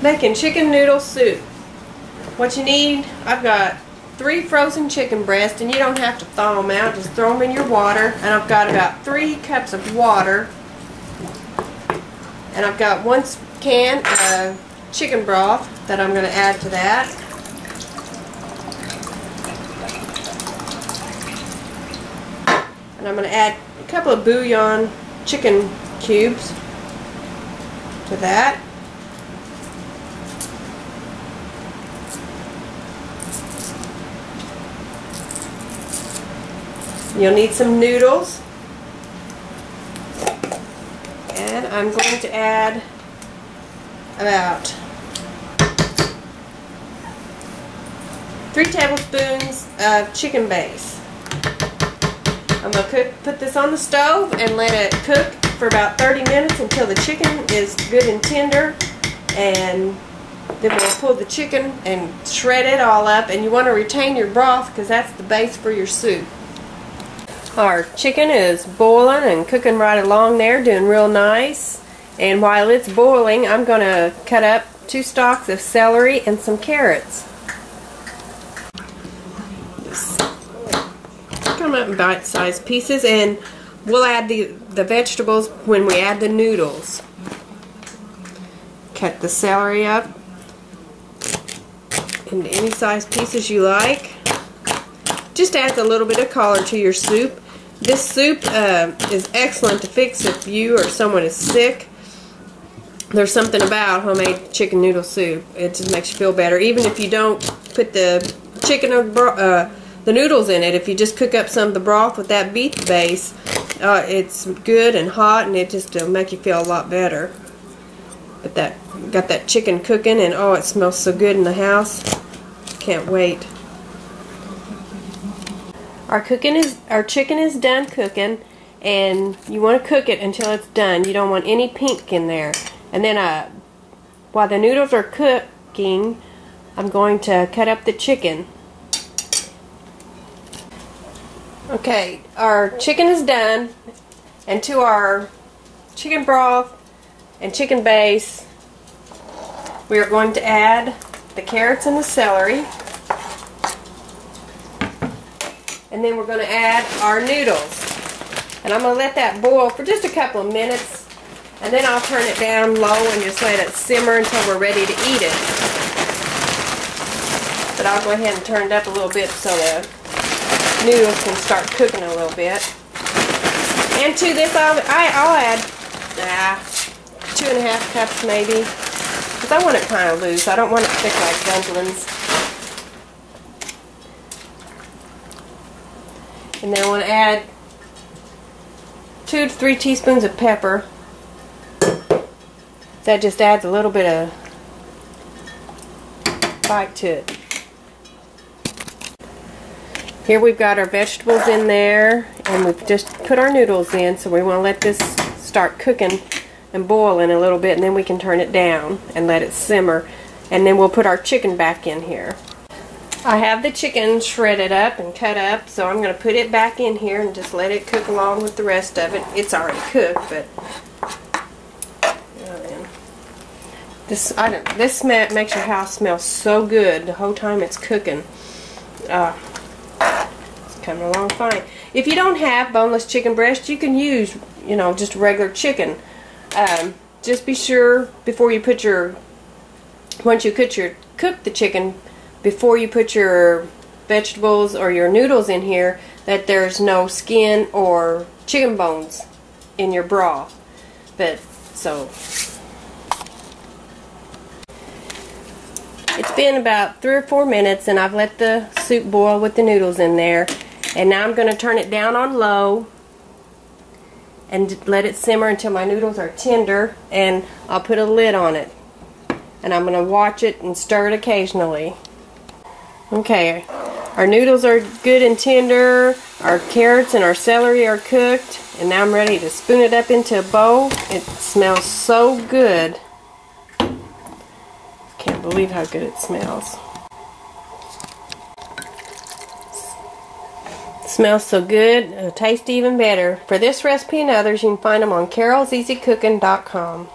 Making chicken noodle soup. What you need, I've got 3 frozen chicken breasts, and you don't have to thaw them out, just throw them in your water. And I've got about 3 cups of water. And I've got 1 can of chicken broth that I'm going to add to that. And I'm going to add a couple of bouillon chicken cubes to that. You'll need some noodles, and I'm going to add about 3 tablespoons of chicken base. I'm going to put this on the stove and let it cook for about 30 minutes until the chicken is good and tender, and then we'll pull the chicken and shred it all up. And you want to retain your broth because that's the base for your soup. Our chicken is boiling and cooking right along there, doing real nice. And while it's boiling, I'm going to cut up 2 stalks of celery and some carrots. Just come up in bite-sized pieces, and we'll add the vegetables when we add the noodles. Cut the celery up into any size pieces you like. Just adds a little bit of color to your soup. This soup is excellent to fix if you or someone is sick. There's something about homemade chicken noodle soup. It just makes you feel better. Even if you don't put the chicken or the noodles in it, if you just cook up some of the broth with that beef base, it's good and hot, and it just will make you feel a lot better. But got that chicken cooking, and oh, it smells so good in the house. Can't wait. Our chicken is done cooking, and you want to cook it until it's done. You don't want any pink in there. And then while the noodles are cooking, I'm going to cut up the chicken. Okay, our chicken is done, and to our chicken broth and chicken base, we are going to add the carrots and the celery. And then we're going to add our noodles. And I'm going to let that boil for just a couple of minutes. And then I'll turn it down low and just let it simmer until we're ready to eat it. But I'll go ahead and turn it up a little bit so the noodles can start cooking a little bit. And to this I'll add 2.5 cups maybe. Because I want it kind of loose. I don't want it thick like dumplings. And then I want to add 2 to 3 teaspoons of pepper. That just adds a little bit of bite to it. Here we've got our vegetables in there, and we've just put our noodles in, so we want to let this start cooking and boiling a little bit, and then we can turn it down and let it simmer, and then we'll put our chicken back in here. I have the chicken shredded up and cut up, so I'm going to put it back in here and just let it cook along with the rest of it. It's already cooked, but this makes your house smell so good the whole time it's cooking. It's coming along fine. If you don't have boneless chicken breast, you can use, just regular chicken. Just be sure before you put once you cook the chicken, before you put your vegetables or your noodles in here, that there's no skin or chicken bones in your broth. It's been about 3 or 4 minutes, and I've let the soup boil with the noodles in there. And now I'm going to turn it down on low and let it simmer until my noodles are tender, and I'll put a lid on it. And I'm going to watch it and stir it occasionally. Okay, our noodles are good and tender, our carrots and our celery are cooked, and now I'm ready to spoon it up into a bowl. It smells so good. Can't believe how good it smells. It smells so good, it'll taste even better. For this recipe and others, you can find them on carolseasycooking.com.